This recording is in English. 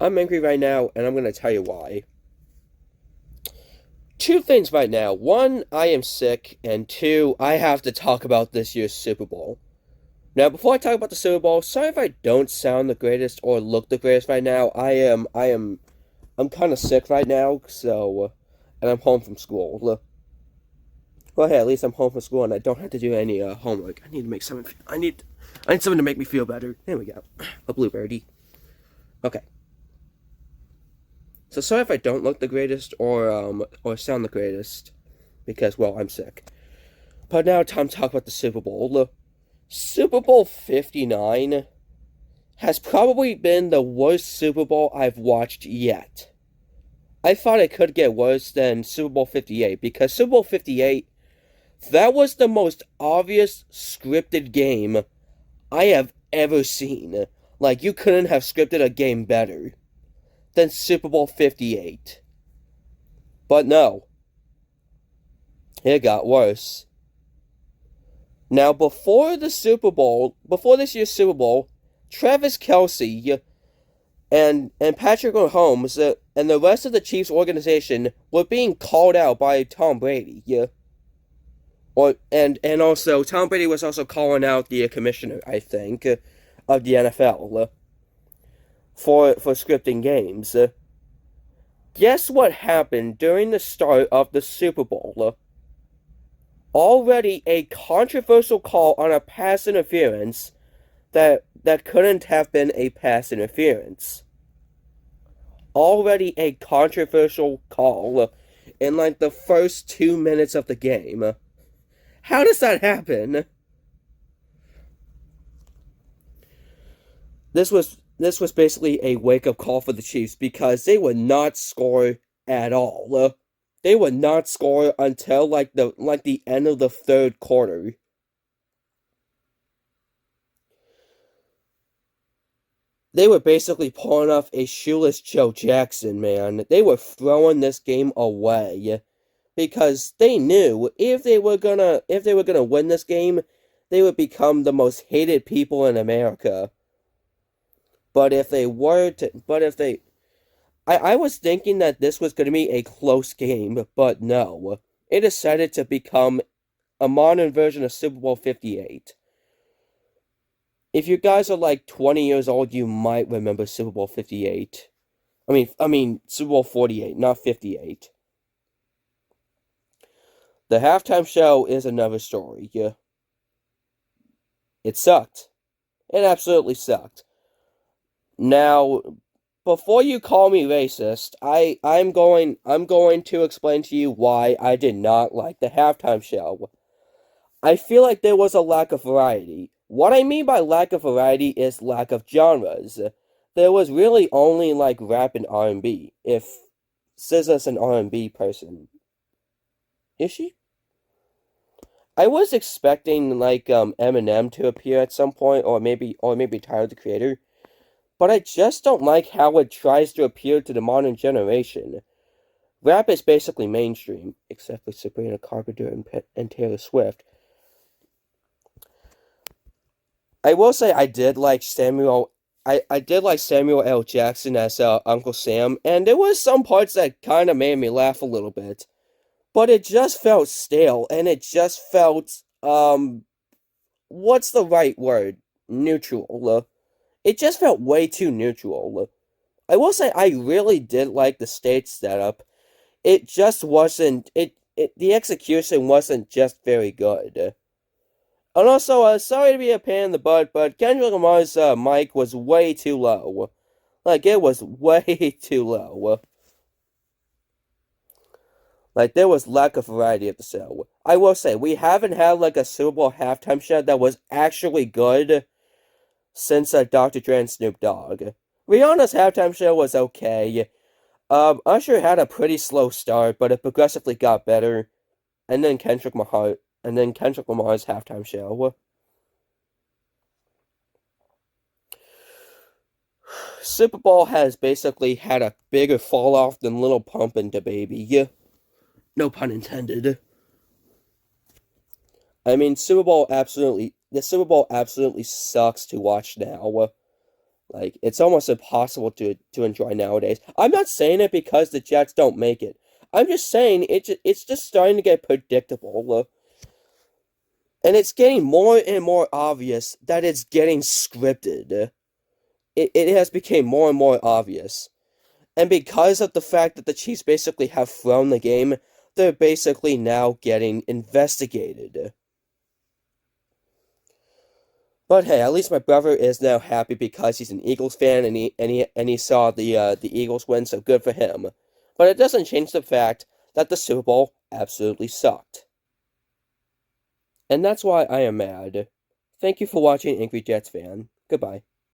I'm angry right now, and I'm going to tell you why. Two things right now. One, I am sick, and two, I have to talk about this year's Super Bowl. Now, before I talk about the Super Bowl, sorry if I don't sound the greatest or look the greatest right now. I'm kind of sick right now, and I'm home from school. Well, hey, at least I'm home from school, and I don't have to do any homework. I need to make something. I need something to make me feel better. There we go. A blueberry. Okay. So sorry if I don't look the greatest or sound the greatest, because well, I'm sick. But now time to talk about the Super Bowl. Super Bowl 59 has probably been the worst Super Bowl I've watched yet. I thought it could get worse than Super Bowl 58 because Super Bowl 58, that was the most obvious scripted game I have ever seen. Like, you couldn't have scripted a game better than Super Bowl 58. But no, it got worse. Now, before this year's Super Bowl, Travis Kelce and Patrick Mahomes and the rest of the Chiefs organization were being called out by Tom Brady. And also Tom Brady was also calling out the commissioner, I think, of the NFL for scripting games. Guess what happened during the start of the Super Bowl? Already a controversial call on a pass interference that couldn't have been a pass interference. Already a controversial call in like the first 2 minutes of the game. How does that happen? This was basically a wake-up call for the Chiefs because they would not score at all. They would not score until like the end of the third quarter. They were basically pulling off a shoeless Joe Jackson, man. They were throwing this game away because they knew if they were gonna win this game, they would become the most hated people in America. But if they were to, but if they, I was thinking that this was going to be a close game, but no. It decided to become a modern version of Super Bowl 58. If you guys are like 20 years old, you might remember Super Bowl 58. I mean Super Bowl 48, not 58. The halftime show is another story. Yeah. It sucked. It absolutely sucked. Now, before you call me racist, I'm going to explain to you why I did not like the halftime show. I feel like there was a lack of variety. What I mean by lack of variety is lack of genres. There was really only like rap and R&B. If SZA's an R&B person, is she? I was expecting like Eminem to appear at some point, or maybe Tyler the Creator. But I just don't like how it tries to appeal to the modern generation. Rap is basically mainstream, except for Sabrina Carpenter and Taylor Swift. I will say I did like Samuel. I did like Samuel L. Jackson as Uncle Sam, and there was some parts that kind of made me laugh a little bit. But it just felt stale, and it just felt, what's the right word? Neutral. It just felt way too neutral. I will say I really did like the stage setup. It just wasn't, the execution wasn't just very good. And also, sorry to be a pain in the butt, but Kendrick Lamar's mic was way too low. Like, it was way too low. Like, there was lack of variety at the show. I will say, we haven't had, like, a Super Bowl halftime show that was actually good since Dr. Dre and Snoop Dogg. Rihanna's halftime show was okay. Usher had a pretty slow start, but it progressively got better. And then Kendrick Lamar's halftime show. Super Bowl has basically had a bigger fall off than Little Pump and DaBaby. No pun intended. I mean, the Super Bowl absolutely sucks to watch now. Like, it's almost impossible to enjoy nowadays. I'm not saying it because the Jets don't make it. I'm just saying it's just starting to get predictable. And it's getting more and more obvious that it's getting scripted. It has become more and more obvious. And because of the fact that the Chiefs basically have thrown the game, they're basically now getting investigated. But hey, at least my brother is now happy because he's an Eagles fan and he saw the Eagles win, so good for him. But it doesn't change the fact that the Super Bowl absolutely sucked. And that's why I am mad. Thank you for watching, Angry Jets fan. Goodbye.